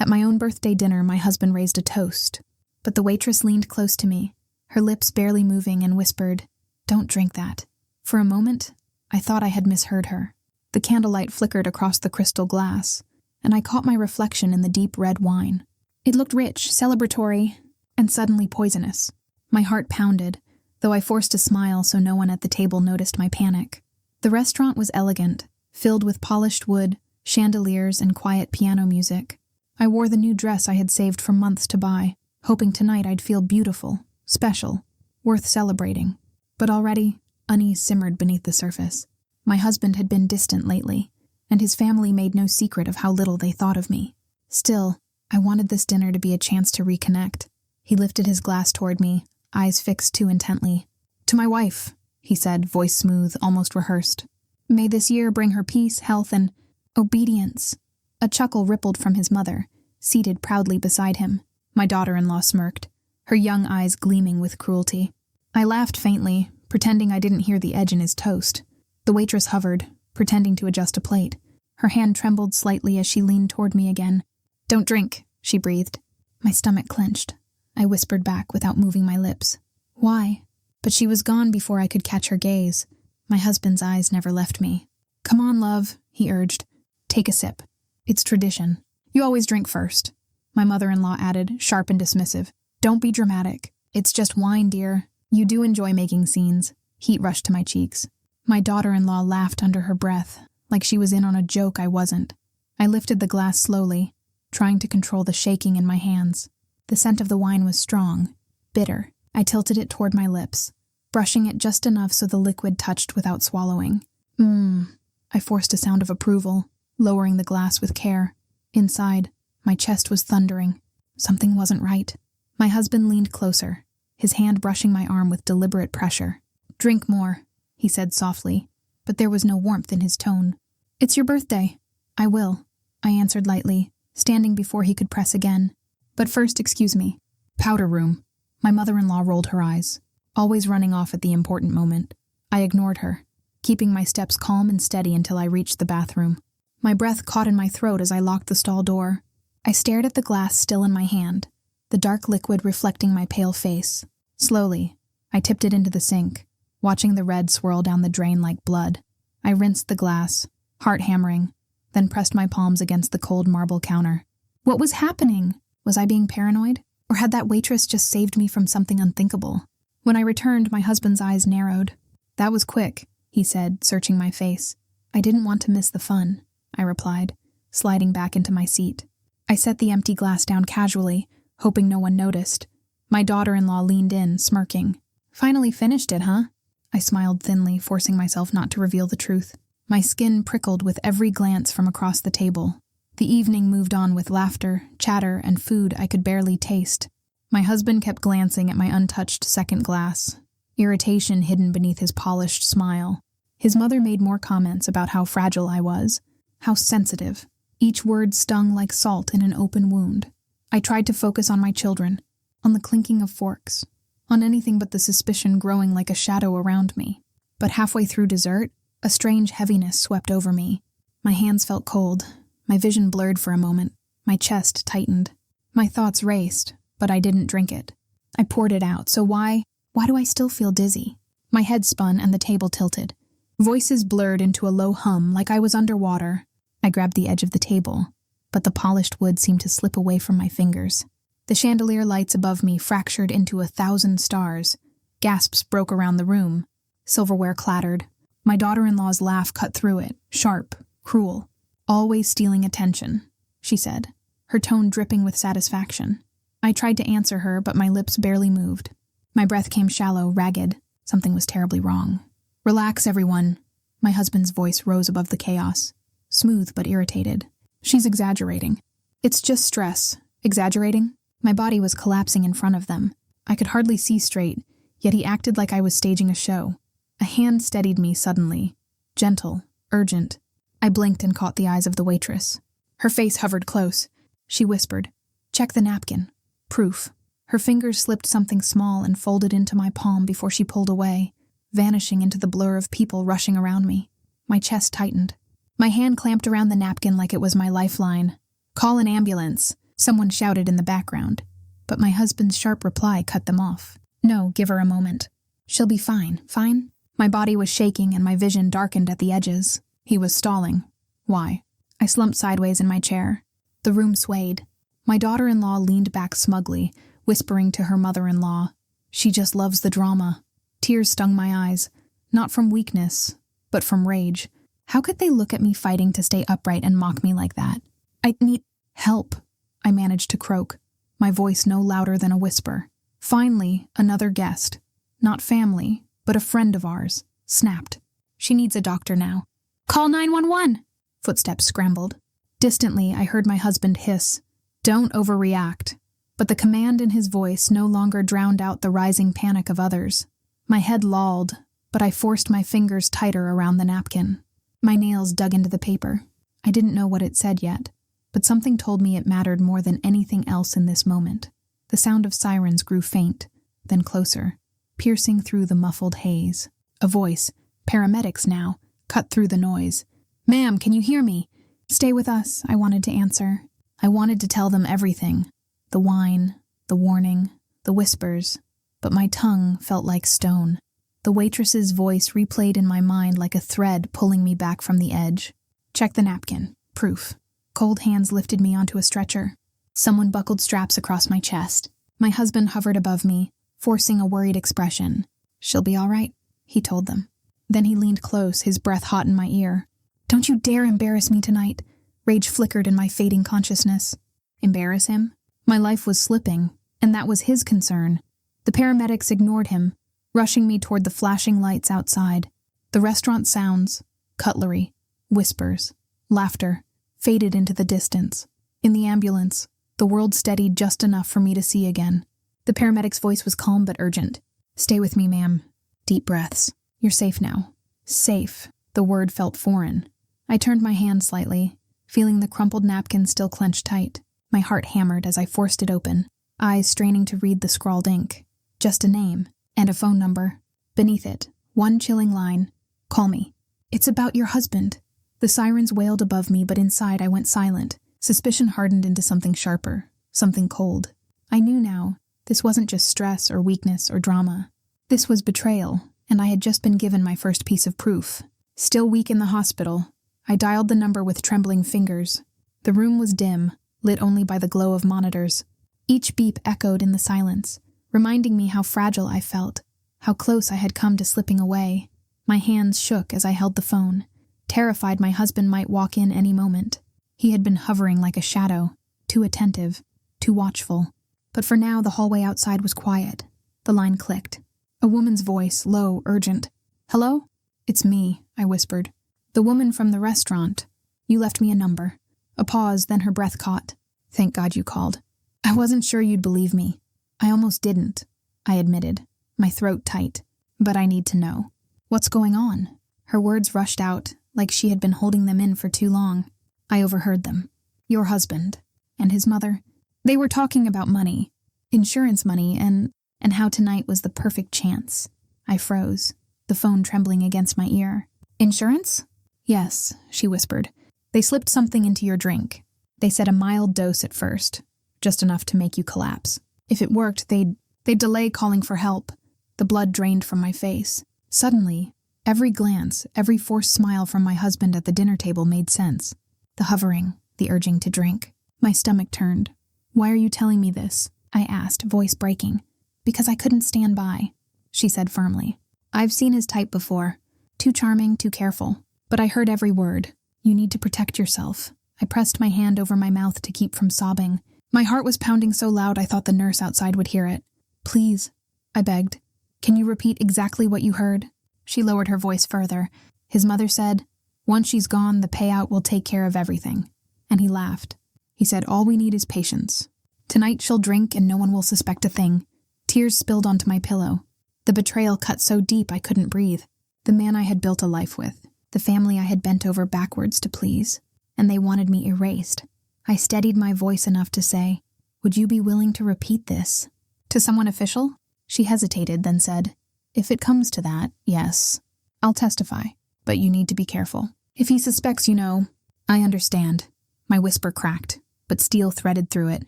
At my own birthday dinner, my husband raised a toast, but the waitress leaned close to me, her lips barely moving, and whispered, "Don't drink that." For a moment, I thought I had misheard her. The candlelight flickered across the crystal glass, and I caught my reflection in the deep red wine. It looked rich, celebratory, and suddenly poisonous. My heart pounded, though I forced a smile so no one at the table noticed my panic. The restaurant was elegant, filled with polished wood, chandeliers, and quiet piano music. I wore the new dress I had saved for months to buy, hoping tonight I'd feel beautiful, special, worth celebrating. But already, unease simmered beneath the surface. My husband had been distant lately, and his family made no secret of how little they thought of me. Still, I wanted this dinner to be a chance to reconnect. He lifted his glass toward me, eyes fixed too intently. "To my wife," he said, voice smooth, almost rehearsed. "May this year bring her peace, health, and obedience." A chuckle rippled from his mother, seated proudly beside him. My daughter-in-law smirked, her young eyes gleaming with cruelty. I laughed faintly, pretending I didn't hear the edge in his toast. The waitress hovered, pretending to adjust a plate. Her hand trembled slightly as she leaned toward me again. "Don't drink," she breathed. My stomach clenched. I whispered back without moving my lips. "Why?" But she was gone before I could catch her gaze. My husband's eyes never left me. "Come on, love," he urged. "Take a sip. It's tradition. You always drink first," my mother-in-law added, sharp and dismissive. "Don't be dramatic. It's just wine, dear. You do enjoy making scenes." Heat rushed to my cheeks. My daughter-in-law laughed under her breath, like she was in on a joke I wasn't. I lifted the glass slowly, trying to control the shaking in my hands. The scent of the wine was strong, bitter. I tilted it toward my lips, brushing it just enough so the liquid touched without swallowing. I forced a sound of approval, lowering the glass with care. Inside, my chest was thundering. Something wasn't right. My husband leaned closer, his hand brushing my arm with deliberate pressure. "Drink more," he said softly, but there was no warmth in his tone. "It's your birthday." "I will," I answered lightly, standing before he could press again. "But first, excuse me." "Powder room." My mother-in-law rolled her eyes, always running off at the important moment. I ignored her, keeping my steps calm and steady until I reached the bathroom. My breath caught in my throat as I locked the stall door. I stared at the glass still in my hand, the dark liquid reflecting my pale face. Slowly, I tipped it into the sink, watching the red swirl down the drain like blood. I rinsed the glass, heart hammering, then pressed my palms against the cold marble counter. What was happening? Was I being paranoid? Or had that waitress just saved me from something unthinkable? When I returned, my husband's eyes narrowed. "That was quick," he said, searching my face. "I didn't want to miss the fun," I replied, sliding back into my seat. I set the empty glass down casually, hoping no one noticed. My daughter-in-law leaned in, smirking. "Finally finished it, huh?" I smiled thinly, forcing myself not to reveal the truth. My skin prickled with every glance from across the table. The evening moved on with laughter, chatter, and food I could barely taste. My husband kept glancing at my untouched second glass, irritation hidden beneath his polished smile. His mother made more comments about how fragile I was, how sensitive. Each word stung like salt in an open wound. I tried to focus on my children, on the clinking of forks, on anything but the suspicion growing like a shadow around me. But halfway through dessert, a strange heaviness swept over me. My hands felt cold. My vision blurred for a moment. My chest tightened. My thoughts raced, but I didn't drink it. I poured it out, so why do I still feel dizzy? My head spun and the table tilted. Voices blurred into a low hum like I was underwater. I grabbed the edge of the table, but the polished wood seemed to slip away from my fingers. The chandelier lights above me fractured into 1,000 stars. Gasps broke around the room. Silverware clattered. My daughter-in-law's laugh cut through it, sharp, cruel. "Always stealing attention," she said, her tone dripping with satisfaction. I tried to answer her, but my lips barely moved. My breath came shallow, ragged. Something was terribly wrong. "Relax, everyone." My husband's voice rose above the chaos, smooth but irritated. "She's exaggerating." "It's just stress." "Exaggerating?" My body was collapsing in front of them. I could hardly see straight, yet he acted like I was staging a show. A hand steadied me suddenly, gentle, urgent. I blinked and caught the eyes of the waitress. Her face hovered close. She whispered, "Check the napkin." Proof. Her fingers slipped something small and folded into my palm before she pulled away, vanishing into the blur of people rushing around me. My chest tightened. My hand clamped around the napkin like it was my lifeline. "Call an ambulance. Someone shouted in the background, but my husband's sharp reply cut them off. No, give her a moment. She'll be fine, fine? My body was shaking and my vision darkened at the edges. He was stalling. Why? I slumped sideways in my chair. The room swayed. My daughter-in-law leaned back smugly, whispering to her mother-in-law. She just loves the drama. Tears stung my eyes, not from weakness, but from rage. How could they look at me fighting to stay upright and mock me like that? I need help, I managed to croak, my voice no louder than a whisper. Finally, another guest, not family, but a friend of ours, snapped. She needs a doctor now. Call 911! Footsteps scrambled. Distantly, I heard my husband hiss, "Don't overreact." But the command in his voice no longer drowned out the rising panic of others. My head lolled, but I forced my fingers tighter around the napkin. My nails dug into the paper. I didn't know what it said yet, but something told me it mattered more than anything else in this moment. The sound of sirens grew faint, then closer, piercing through the muffled haze. A voice, paramedics now, cut through the noise. "Ma'am, can you hear me?" "Stay with us," I wanted to answer. I wanted to tell them everything. The whine, the warning, the whispers, but my tongue felt like stone. The waitress's voice replayed in my mind like a thread pulling me back from the edge. "Check the napkin. Proof." Cold hands lifted me onto a stretcher. Someone buckled straps across my chest. My husband hovered above me, forcing a worried expression. "She'll be all right," he told them. Then he leaned close, his breath hot in my ear. "Don't you dare embarrass me tonight." Rage flickered in my fading consciousness. Embarrass him? My life was slipping, and that was his concern. The paramedics ignored him, rushing me toward the flashing lights outside. The restaurant sounds, cutlery, whispers, laughter, faded into the distance. In the ambulance, the world steadied just enough for me to see again. The paramedic's voice was calm but urgent. "Stay with me, ma'am." Deep breaths. "You're safe now." Safe. The word felt foreign. I turned my hand slightly, feeling the crumpled napkin still clenched tight. My heart hammered as I forced it open, eyes straining to read the scrawled ink. Just a name, and a phone number. Beneath it, one chilling line. "Call me. It's about your husband." The sirens wailed above me, but inside I went silent. Suspicion hardened into something sharper, something cold. I knew now, this wasn't just stress or weakness or drama. This was betrayal, and I had just been given my first piece of proof. Still weak in the hospital, I dialed the number with trembling fingers. The room was dim, lit only by the glow of monitors. Each beep echoed in the silence, reminding me how fragile I felt, how close I had come to slipping away. My hands shook as I held the phone, terrified my husband might walk in any moment. He had been hovering like a shadow, too attentive, too watchful. But for now, the hallway outside was quiet. The line clicked. A woman's voice, low, urgent. "Hello?" "It's me," I whispered. "The woman from the restaurant. You left me a number." A pause, then her breath caught. "Thank God you called. I wasn't sure you'd believe me." "I almost didn't," I admitted, my throat tight. "But I need to know. What's going on?" Her words rushed out, like she had been holding them in for too long. I overheard them. "Your husband and his mother, they were talking about money, insurance money, and how tonight was the perfect chance." I froze, the phone trembling against my ear. "Insurance?" "Yes," she whispered. "They slipped something into your drink. They said a mild dose at first, just enough to make you collapse. If it worked, they'd delay calling for help." The blood drained from my face. Suddenly, every glance, every forced smile from my husband at the dinner table made sense. The hovering, the urging to drink. My stomach turned. "Why are you telling me this?" I asked, voice breaking. "Because I couldn't stand by," she said firmly. "I've seen his type before. Too charming, too careful. But I heard every word. You need to protect yourself." I pressed my hand over my mouth to keep from sobbing. My heart was pounding so loud I thought the nurse outside would hear it. "Please," I begged. "Can you repeat exactly what you heard?" She lowered her voice further. "His mother said, once she's gone, the payout will take care of everything." And he laughed. He said, "All we need is patience. Tonight she'll drink and no one will suspect a thing." Tears spilled onto my pillow. The betrayal cut so deep I couldn't breathe. The man I had built a life with, the family I had bent over backwards to please, and they wanted me erased. I steadied my voice enough to say, "Would you be willing to repeat this to someone official?" She hesitated, then said, "If it comes to that, yes. I'll testify, but you need to be careful. If he suspects, you know." "I understand." My whisper cracked, but steel threaded through it.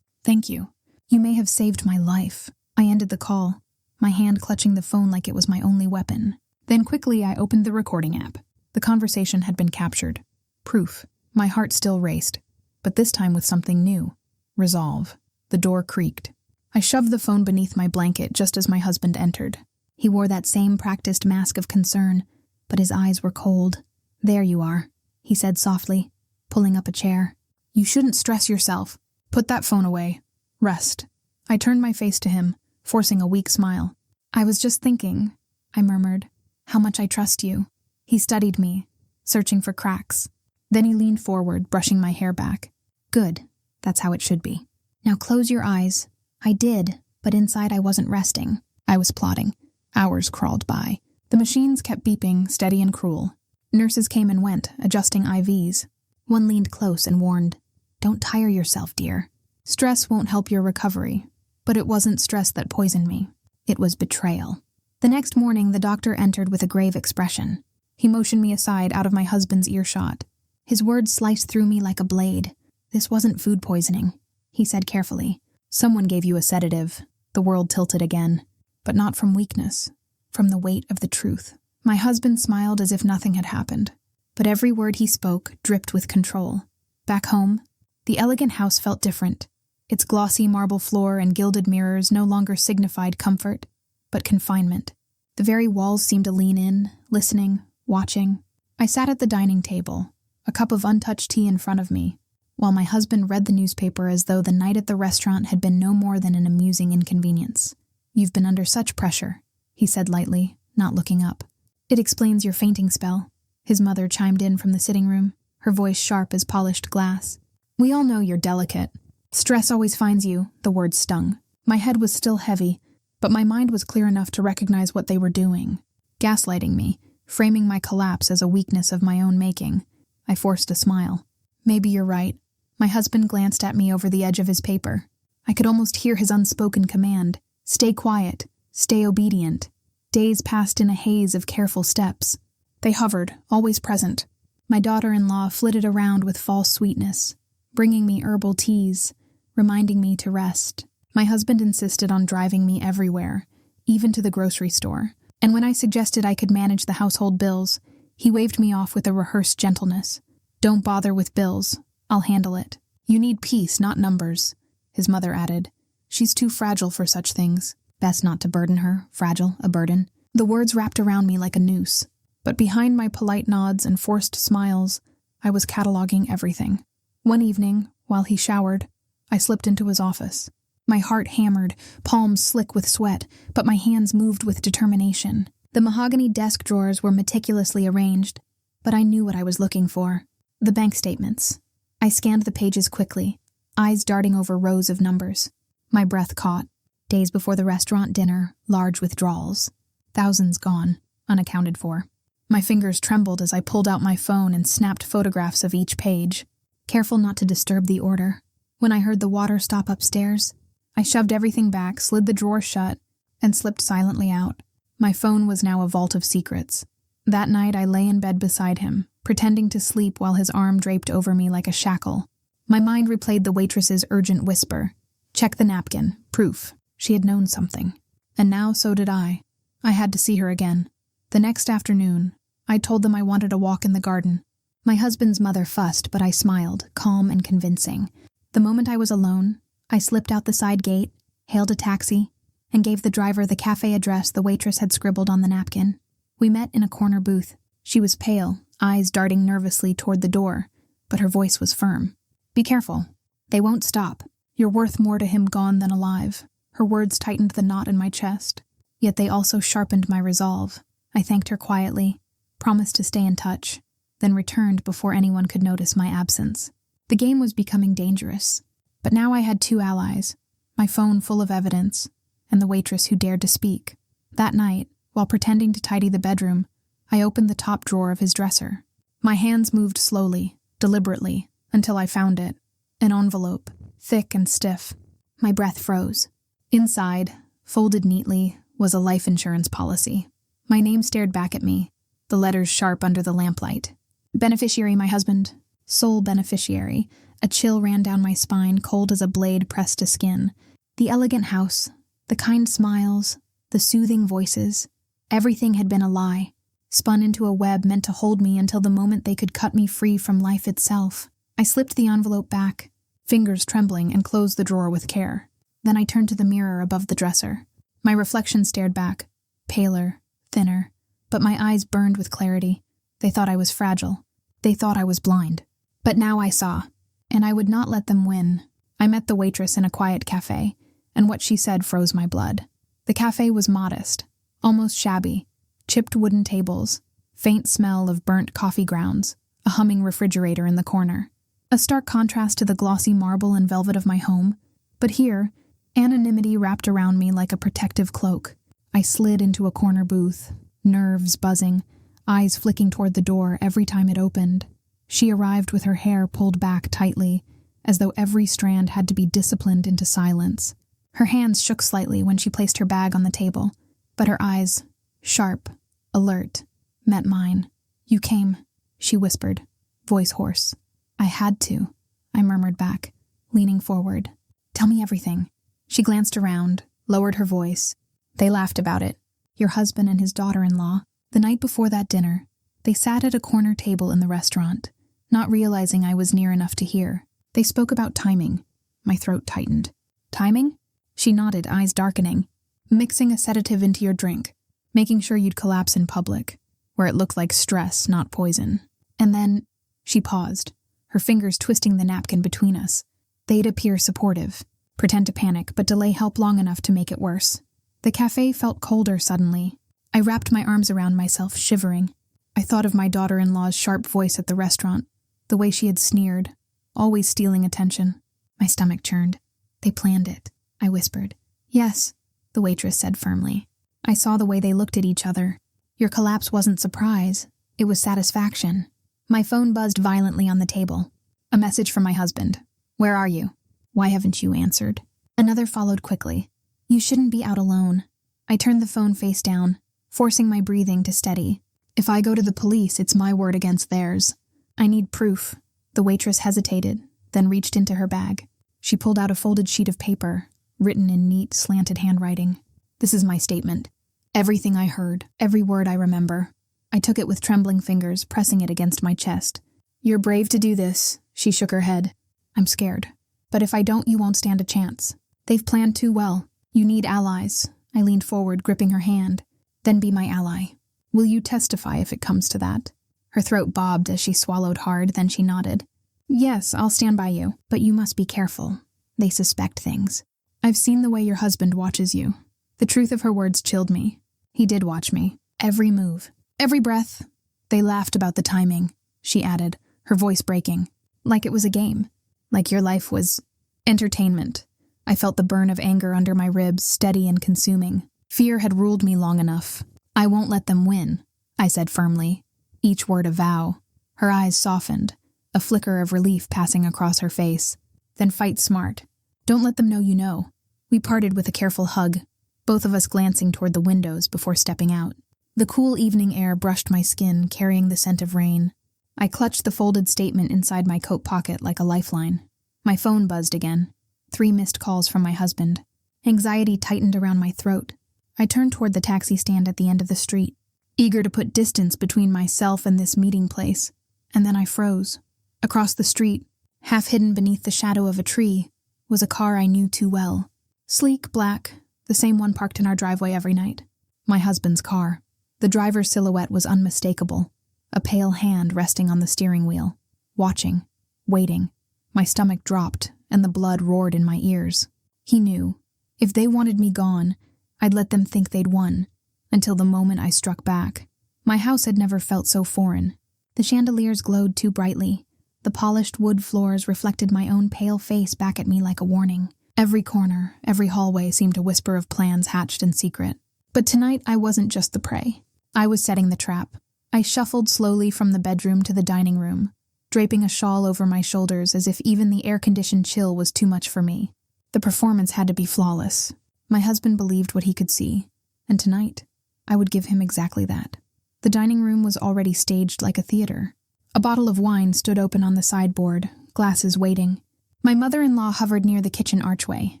Thank you. You may have saved my life. I ended the call, my hand clutching the phone like it was my only weapon. Then quickly I opened the recording app. The conversation had been captured. Proof. My heart still raced, but this time with something new. Resolve. The door creaked. I shoved the phone beneath my blanket just as my husband entered. He wore that same practiced mask of concern, but his eyes were cold. There you are, he said softly, pulling up a chair. You shouldn't stress yourself. Put that phone away. Rest. I turned my face to him, forcing a weak smile. I was just thinking, I murmured, how much I trust you. He studied me, searching for cracks. Then he leaned forward, brushing my hair back. Good. That's how it should be. Now close your eyes. I did, but inside I wasn't resting. I was plotting. Hours crawled by. The machines kept beeping, steady and cruel. Nurses came and went, adjusting IVs. One leaned close and warned, Don't tire yourself, dear. Stress won't help your recovery. But it wasn't stress that poisoned me. It was betrayal. The next morning, the doctor entered with a grave expression. He motioned me aside out of my husband's earshot. His words sliced through me like a blade. This wasn't food poisoning, he said carefully. Someone gave you a sedative. The world tilted again. But not from weakness, from the weight of the truth. My husband smiled as if nothing had happened. But every word he spoke dripped with control. Back home, the elegant house felt different. Its glossy marble floor and gilded mirrors no longer signified comfort, but confinement. The very walls seemed to lean in, listening, watching. I sat at the dining table, a cup of untouched tea in front of me, while my husband read the newspaper as though the night at the restaurant had been no more than an amusing inconvenience. You've been under such pressure, he said lightly, not looking up. It explains your fainting spell, his mother chimed in from the sitting room, her voice sharp as polished glass. We all know you're delicate. Stress always finds you, the words stung. My head was still heavy, but my mind was clear enough to recognize what they were doing. Gaslighting me, framing my collapse as a weakness of my own making. I forced a smile. Maybe you're right. My husband glanced at me over the edge of his paper. I could almost hear his unspoken command. Stay quiet. Stay obedient. Days passed in a haze of careful steps. They hovered, always present. My daughter-in-law flitted around with false sweetness, bringing me herbal teas, reminding me to rest. My husband insisted on driving me everywhere, even to the grocery store. And when I suggested I could manage the household bills, he waved me off with a rehearsed gentleness. Don't bother with bills. I'll handle it. You need peace, not numbers, his mother added. She's too fragile for such things. Best not to burden her, fragile, a burden. The words wrapped around me like a noose. But behind my polite nods and forced smiles, I was cataloging everything. One evening, while he showered, I slipped into his office. My heart hammered, palms slick with sweat, but my hands moved with determination. The mahogany desk drawers were meticulously arranged, but I knew what I was looking for. The bank statements. I scanned the pages quickly, eyes darting over rows of numbers. My breath caught. Days before the restaurant dinner, large withdrawals. Thousands gone, unaccounted for. My fingers trembled as I pulled out my phone and snapped photographs of each page, careful not to disturb the order. When I heard the water stop upstairs, I shoved everything back, slid the drawer shut, and slipped silently out. My phone was now a vault of secrets. That night I lay in bed beside him, pretending to sleep while his arm draped over me like a shackle. My mind replayed the waitress's urgent whisper. Check the napkin. Proof. She had known something. And now so did I. I had to see her again. The next afternoon, I told them I wanted a walk in the garden. My husband's mother fussed, but I smiled, calm and convincing. The moment I was alone, I slipped out the side gate, hailed a taxi, and gave the driver the cafe address the waitress had scribbled on the napkin. We met in a corner booth. She was pale, eyes darting nervously toward the door, but her voice was firm. Be careful. They won't stop. You're worth more to him gone than alive. Her words tightened the knot in my chest, yet they also sharpened my resolve. I thanked her quietly, promised to stay in touch, then returned before anyone could notice my absence. The game was becoming dangerous, but now I had two allies, my phone full of evidence, and the waitress who dared to speak. That night, while pretending to tidy the bedroom, I opened the top drawer of his dresser. My hands moved slowly, deliberately, until I found it. An envelope, thick and stiff. My breath froze. Inside, folded neatly, was a life insurance policy. My name stared back at me, the letters sharp under the lamplight. Beneficiary, my husband. Sole beneficiary. A chill ran down my spine, cold as a blade pressed to skin. The elegant house, the kind smiles, the soothing voices, everything had been a lie, spun into a web meant to hold me until the moment they could cut me free from life itself. I slipped the envelope back, fingers trembling, and closed the drawer with care. Then I turned to the mirror above the dresser. My reflection stared back, paler, thinner, but my eyes burned with clarity. They thought I was fragile. They thought I was blind. But now I saw, and I would not let them win. I met the waitress in a quiet cafe, and what she said froze my blood. The cafe was modest, almost shabby, chipped wooden tables, faint smell of burnt coffee grounds, a humming refrigerator in the corner. A stark contrast to the glossy marble and velvet of my home, but here, anonymity wrapped around me like a protective cloak. I slid into a corner booth, nerves buzzing, eyes flicking toward the door every time it opened. She arrived with her hair pulled back tightly, as though every strand had to be disciplined into silence. Her hands shook slightly when she placed her bag on the table, but her eyes, sharp, alert, met mine. "You came," she whispered, voice hoarse. "I had to," I murmured back, leaning forward. "Tell me everything." She glanced around, lowered her voice. "They laughed about it. Your husband and his daughter-in-law. The night before that dinner, they sat at a corner table in the restaurant, not realizing I was near enough to hear. They spoke about timing." My throat tightened. "Timing?" She nodded, eyes darkening. "Mixing a sedative into your drink, making sure you'd collapse in public, where it looked like stress, not poison. And then," she paused, her fingers twisting the napkin between us. "They'd appear supportive, pretend to panic, but delay help long enough to make it worse." The cafe felt colder suddenly. I wrapped my arms around myself, shivering. I thought of my daughter-in-law's sharp voice at the restaurant, the way she had sneered, always stealing attention. My stomach churned. "They planned it," I whispered. "Yes," the waitress said firmly. I saw the way they looked at each other. Your collapse wasn't surprise. It was satisfaction. My phone buzzed violently on the table. A message from my husband. "Where are you?" "Why haven't you answered?" Another followed quickly. "You shouldn't be out alone." I turned the phone face down, forcing my breathing to steady. "If I go to the police, it's my word against theirs. I need proof." The waitress hesitated, then reached into her bag. She pulled out a folded sheet of paper, written in neat, slanted handwriting. "This is my statement. Everything I heard, every word I remember." I took it with trembling fingers, pressing it against my chest. "You're brave to do this," she shook her head. "I'm scared. But if I don't, you won't stand a chance. They've planned too well. You need allies." I leaned forward, gripping her hand. "Then be my ally. Will you testify if it comes to that?" Her throat bobbed as she swallowed hard, then she nodded. "Yes, I'll stand by you, but you must be careful. They suspect things. I've seen the way your husband watches you." The truth of her words chilled me. He did watch me. Every move. Every breath. "They laughed about the timing," she added, her voice breaking. "Like it was a game. Like your life was entertainment." I felt the burn of anger under my ribs, steady and consuming. Fear had ruled me long enough. "I won't let them win," I said firmly, each word a vow. Her eyes softened, a flicker of relief passing across her face. "Then fight smart. Don't let them know you know." We parted with a careful hug, both of us glancing toward the windows before stepping out. The cool evening air brushed my skin, carrying the scent of rain. I clutched the folded statement inside my coat pocket like a lifeline. My phone buzzed again. 3 missed calls from my husband. Anxiety tightened around my throat. I turned toward the taxi stand at the end of the street, eager to put distance between myself and this meeting place. And then I froze. Across the street, half hidden beneath the shadow of a tree, was a car I knew too well. Sleek, black, the same one parked in our driveway every night. My husband's car. The driver's silhouette was unmistakable, a pale hand resting on the steering wheel. Watching, waiting. My stomach dropped, and the blood roared in my ears. He knew. If they wanted me gone, I'd let them think they'd won, until the moment I struck back. My house had never felt so foreign. The chandeliers glowed too brightly. The polished wood floors reflected my own pale face back at me like a warning. Every corner, every hallway seemed to whisper of plans hatched in secret. But tonight I wasn't just the prey. I was setting the trap. I shuffled slowly from the bedroom to the dining room, draping a shawl over my shoulders as if even the air-conditioned chill was too much for me. The performance had to be flawless. My husband believed what he could see, and tonight, I would give him exactly that. The dining room was already staged like a theater. A bottle of wine stood open on the sideboard, glasses waiting. My mother-in-law hovered near the kitchen archway,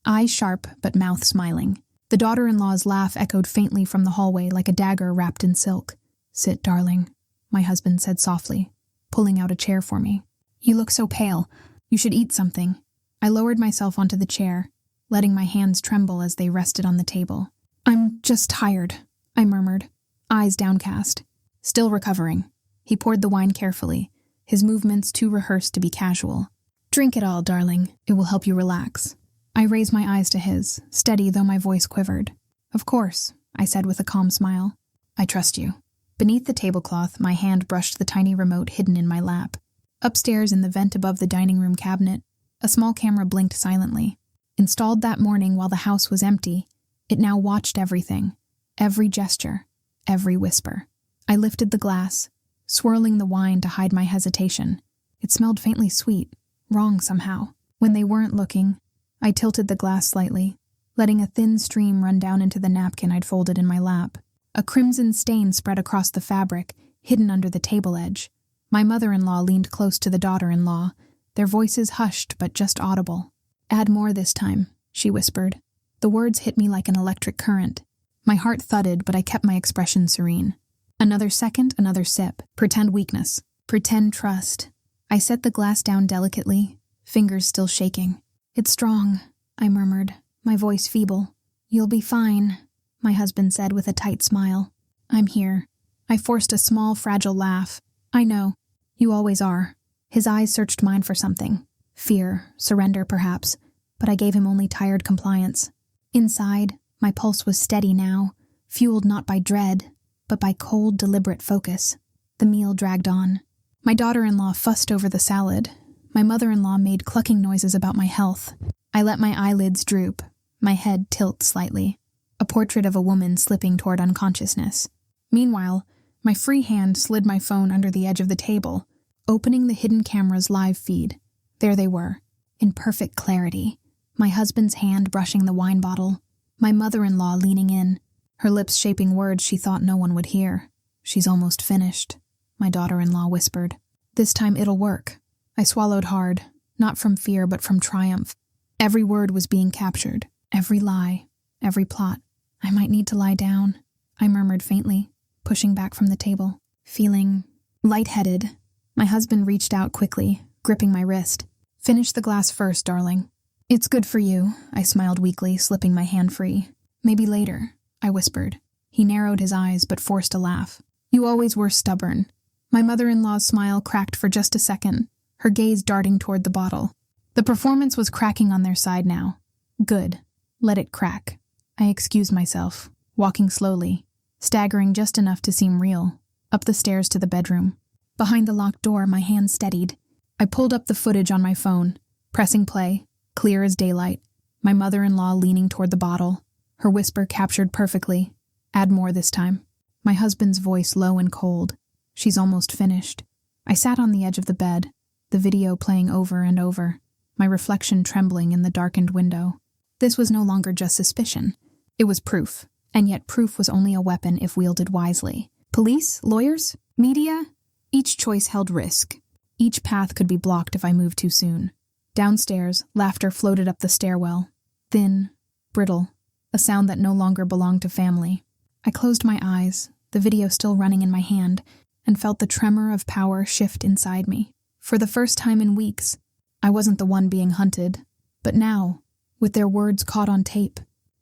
eyes sharp but mouth smiling. The daughter-in-law's laugh echoed faintly from the hallway like a dagger wrapped in silk. "Sit, darling," my husband said softly, pulling out a chair for me. "You look so pale. You should eat something." I lowered myself onto the chair, letting my hands tremble as they rested on the table. "I'm just tired," I murmured, eyes downcast. "Still recovering." He poured the wine carefully, his movements too rehearsed to be casual. "Drink it all, darling. It will help you relax." I raised my eyes to his, steady though my voice quivered. "Of course," I said with a calm smile. "I trust you." Beneath the tablecloth, my hand brushed the tiny remote hidden in my lap. Upstairs in the vent above the dining room cabinet, a small camera blinked silently. Installed that morning while the house was empty, it now watched everything, every gesture, every whisper. I lifted the glass, swirling the wine to hide my hesitation. It smelled faintly sweet, wrong somehow. When they weren't looking, I tilted the glass slightly, letting a thin stream run down into the napkin I'd folded in my lap. A crimson stain spread across the fabric, hidden under the table edge. My mother-in-law leaned close to the daughter-in-law, their voices hushed but just audible. "Add more this time," she whispered. The words hit me like an electric current. My heart thudded, but I kept my expression serene. Another second, another sip. Pretend weakness. Pretend trust. I set the glass down delicately, fingers still shaking. "It's strong," I murmured, my voice feeble. "You'll be fine," my husband said with a tight smile. "I'm here." I forced a small, fragile laugh. "I know. You always are." His eyes searched mine for something. Fear, surrender perhaps, but I gave him only tired compliance. Inside, my pulse was steady now, fueled not by dread, but by cold, deliberate focus. The meal dragged on. My daughter-in-law fussed over the salad. My mother-in-law made clucking noises about my health. I let my eyelids droop, my head tilt slightly, a portrait of a woman slipping toward unconsciousness. Meanwhile, my free hand slid my phone under the edge of the table, opening the hidden camera's live feed. There they were, in perfect clarity. My husband's hand brushing the wine bottle, my mother-in-law leaning in, her lips shaping words she thought no one would hear. "She's almost finished," my daughter-in-law whispered. "This time it'll work." I swallowed hard, not from fear but from triumph. Every word was being captured, every lie, every plot. "I might need to lie down," I murmured faintly, pushing back from the table, feeling lightheaded. My husband reached out quickly, gripping my wrist. "Finish the glass first, darling." "It's good for you," I smiled weakly, slipping my hand free. "Maybe later," I whispered. He narrowed his eyes but forced a laugh. "You always were stubborn." My mother-in-law's smile cracked for just a second, her gaze darting toward the bottle. The performance was cracking on their side now. Good. Let it crack. I excused myself, walking slowly, staggering just enough to seem real, up the stairs to the bedroom. Behind the locked door, my hand steadied. I pulled up the footage on my phone, pressing play, clear as daylight. My mother-in-law leaning toward the bottle, her whisper captured perfectly. "Add more this time." My husband's voice low and cold. "She's almost finished." I sat on the edge of the bed, the video playing over and over, my reflection trembling in the darkened window. This was no longer just suspicion. It was proof, and yet proof was only a weapon if wielded wisely. Police? Lawyers? Media? Each choice held risk. Each path could be blocked if I moved too soon. Downstairs, laughter floated up the stairwell. Thin, brittle, a sound that no longer belonged to family. I closed my eyes, the video still running in my hand, and felt the tremor of power shift inside me. For the first time in weeks, I wasn't the one being hunted. But now, with their words caught on tape,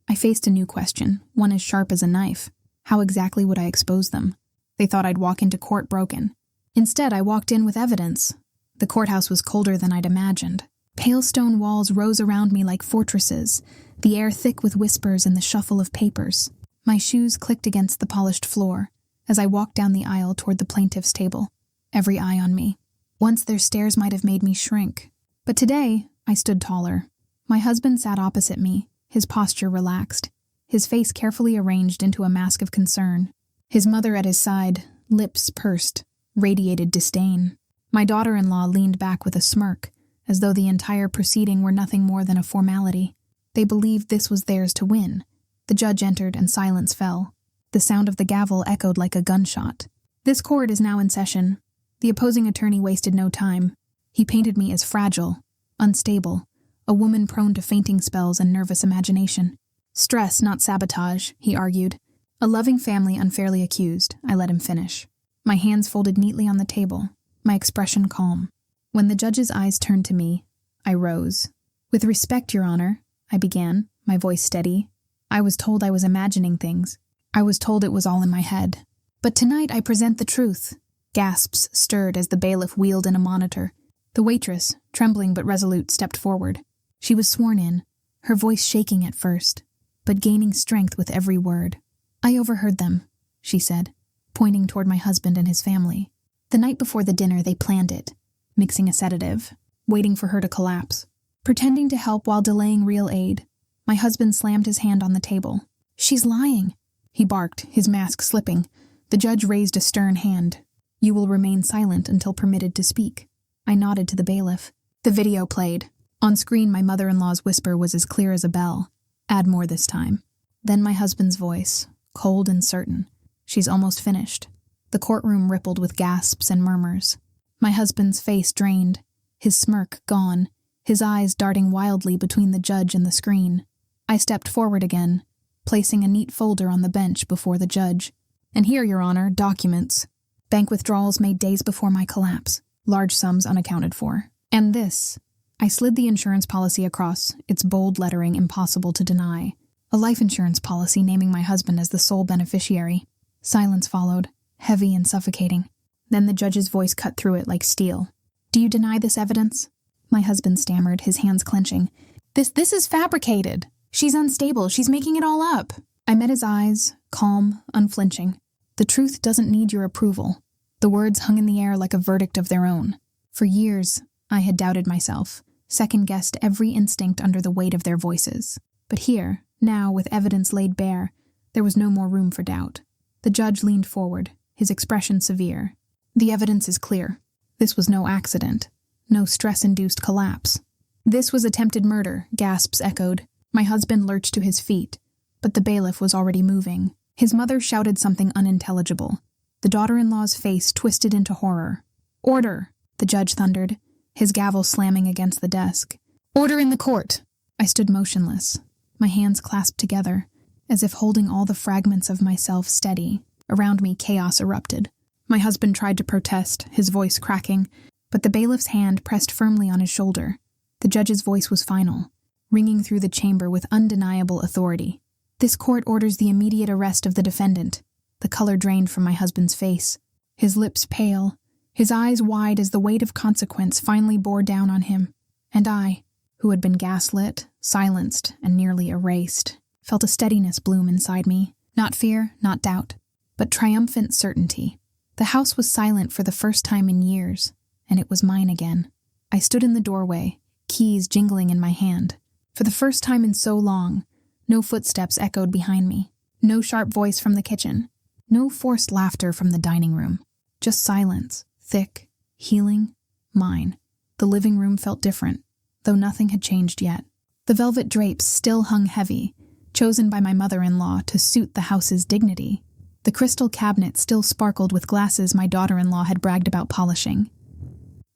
I faced a new question, one as sharp as a knife. How exactly would I expose them? They thought I'd walk into court broken. Instead, I walked in with evidence. The courthouse was colder than I'd imagined. Pale stone walls rose around me like fortresses, the air thick with whispers and the shuffle of papers. My shoes clicked against the polished floor as I walked down the aisle toward the plaintiff's table, every eye on me. Once their stares might have made me shrink, but today I stood taller. My husband sat opposite me, his posture relaxed, his face carefully arranged into a mask of concern. His mother at his side, lips pursed, radiated disdain. My daughter-in-law leaned back with a smirk, as though the entire proceeding were nothing more than a formality. They believed this was theirs to win. The judge entered and silence fell. The sound of the gavel echoed like a gunshot. "This court is now in session." The opposing attorney wasted no time. He painted me as fragile, unstable, a woman prone to fainting spells and nervous imagination. Stress, not sabotage, he argued. A loving family unfairly accused, I let him finish. My hands folded neatly on the table, my expression calm. When the judge's eyes turned to me, I rose. With respect, Your Honor, I began, my voice steady. I was told I was imagining things. I was told it was all in my head. But tonight I present the truth. Gasps stirred as the bailiff wheeled in a monitor. The waitress, trembling but resolute, stepped forward. She was sworn in, her voice shaking at first, but gaining strength with every word. I overheard them, she said, pointing toward my husband and his family. The night before the dinner they planned it, mixing a sedative, waiting for her to collapse. Pretending to help while delaying real aid, my husband slammed his hand on the table. She's lying, he barked, his mask slipping. The judge raised a stern hand. You will remain silent until permitted to speak. I nodded to the bailiff. The video played. On screen, my mother-in-law's whisper was as clear as a bell. Add more this time. Then my husband's voice, cold and certain. She's almost finished. The courtroom rippled with gasps and murmurs. My husband's face drained, his smirk gone, his eyes darting wildly between the judge and the screen. I stepped forward again, placing a neat folder on the bench before the judge. And here, Your Honor, documents. Bank withdrawals made days before my collapse, large sums unaccounted for. And this. I slid the insurance policy across, its bold lettering impossible to deny. A life insurance policy naming my husband as the sole beneficiary. Silence followed, heavy and suffocating. Then the judge's voice cut through it like steel. Do you deny this evidence? My husband stammered, his hands clenching. This is fabricated. She's unstable. She's making it all up. I met his eyes, calm, unflinching. The truth doesn't need your approval. The words hung in the air like a verdict of their own. For years, I had doubted myself, second-guessed every instinct under the weight of their voices. But here, now, with evidence laid bare, there was no more room for doubt. The judge leaned forward, his expression severe. The evidence is clear. This was no accident, no stress-induced collapse. This was attempted murder, gasps echoed. My husband lurched to his feet, but the bailiff was already moving. His mother shouted something unintelligible. The daughter-in-law's face twisted into horror. Order, the judge thundered, his gavel slamming against the desk. Order in the court! I stood motionless, my hands clasped together, as if holding all the fragments of myself steady. Around me, chaos erupted. My husband tried to protest, his voice cracking, but the bailiff's hand pressed firmly on his shoulder. The judge's voice was final, ringing through the chamber with undeniable authority. This court orders the immediate arrest of the defendant. The color drained from my husband's face, his lips pale, his eyes wide as the weight of consequence finally bore down on him. And I, who had been gaslit, silenced, and nearly erased, felt a steadiness bloom inside me. Not fear, not doubt, but triumphant certainty. The house was silent for the first time in years, and it was mine again. I stood in the doorway, keys jingling in my hand. For the first time in so long, no footsteps echoed behind me, no sharp voice from the kitchen, no forced laughter from the dining room. Just silence, thick, healing, mine. The living room felt different, though nothing had changed yet. The velvet drapes still hung heavy, chosen by my mother-in-law to suit the house's dignity. The crystal cabinet still sparkled with glasses my daughter-in-law had bragged about polishing.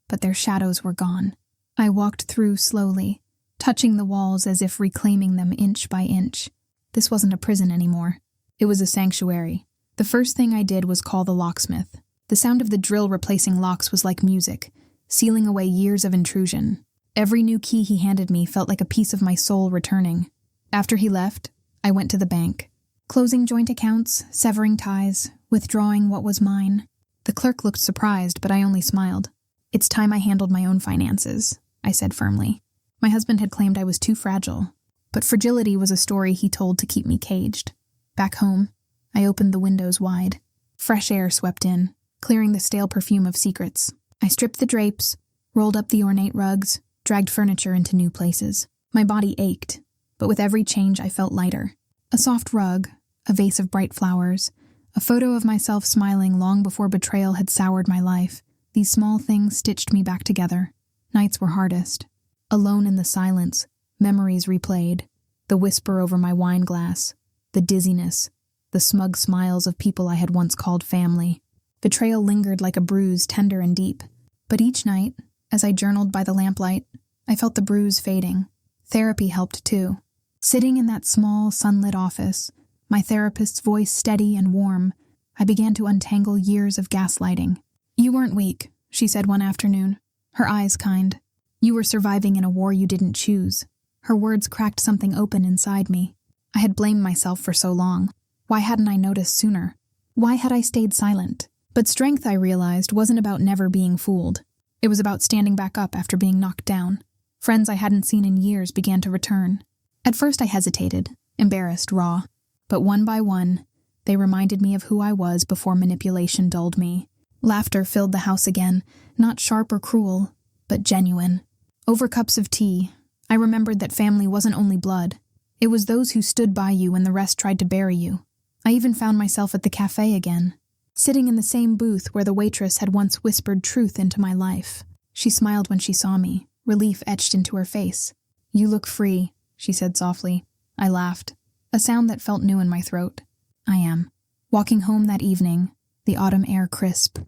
But their shadows were gone. I walked through slowly, touching the walls as if reclaiming them inch by inch. This wasn't a prison anymore. It was a sanctuary. The first thing I did was call the locksmith. The sound of the drill replacing locks was like music, sealing away years of intrusion. Every new key he handed me felt like a piece of my soul returning. After he left, I went to the bank. Closing joint accounts, severing ties, withdrawing what was mine. The clerk looked surprised, but I only smiled. It's time I handled my own finances, I said firmly. My husband had claimed I was too fragile, but fragility was a story he told to keep me caged. Back home, I opened the windows wide. Fresh air swept in, clearing the stale perfume of secrets. I stripped the drapes, rolled up the ornate rugs, dragged furniture into new places. My body ached, but with every change I felt lighter. A soft rug, a vase of bright flowers, a photo of myself smiling long before betrayal had soured my life. These small things stitched me back together. Nights were hardest. Alone in the silence, memories replayed. The whisper over my wine glass, the dizziness, the smug smiles of people I had once called family. Betrayal lingered like a bruise tender and deep. But each night, As I journaled by the lamplight, I felt the bruise fading. Therapy helped too. Sitting in that small, sunlit office, my therapist's voice steady and warm, I began to untangle years of gaslighting. "You weren't weak," she said one afternoon, her eyes kind. "You were surviving in a war you didn't choose." Her words cracked something open inside me. I had blamed myself for so long. Why hadn't I noticed sooner? Why had I stayed silent? But strength, I realized, wasn't about never being fooled. It was about standing back up after being knocked down. Friends I hadn't seen in years began to return. At first I hesitated, embarrassed, raw. But one by one, they reminded me of who I was before manipulation dulled me. Laughter filled the house again, not sharp or cruel, but genuine. Over cups of tea, I remembered that family wasn't only blood. It was those who stood by you when the rest tried to bury you. I even found myself at the cafe again, sitting in the same booth where the waitress had once whispered truth into my life. She smiled when she saw me, relief etched into her face. "You look free," she said softly. I laughed, a sound that felt new in my throat. "I am." Walking home that evening, the autumn air crisp,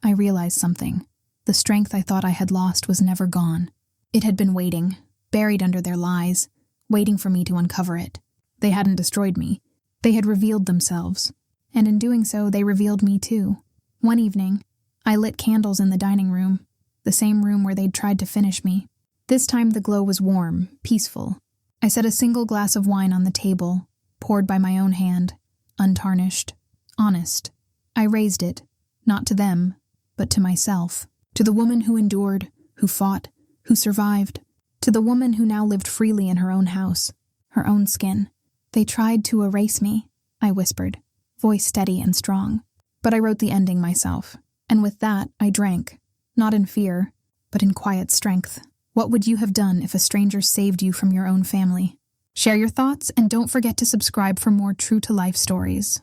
I realized something. The strength I thought I had lost was never gone. It had been waiting, buried under their lies, waiting for me to uncover it. They hadn't destroyed me. They had revealed themselves. And in doing so, they revealed me too. One evening, I lit candles in the dining room, the same room where they'd tried to finish me. This time the glow was warm, peaceful. I set a single glass of wine on the table, poured by my own hand, untarnished, honest. I raised it, not to them, but to myself, to the woman who endured, who fought, who survived, to the woman who now lived freely in her own house, her own skin. "They tried to erase me," I whispered, voice steady and strong. But I wrote the ending myself, and with that I drank, not in fear, but in quiet strength. What would you have done if a stranger saved you from your own family? Share your thoughts, and don't forget to subscribe for more true-to-life stories.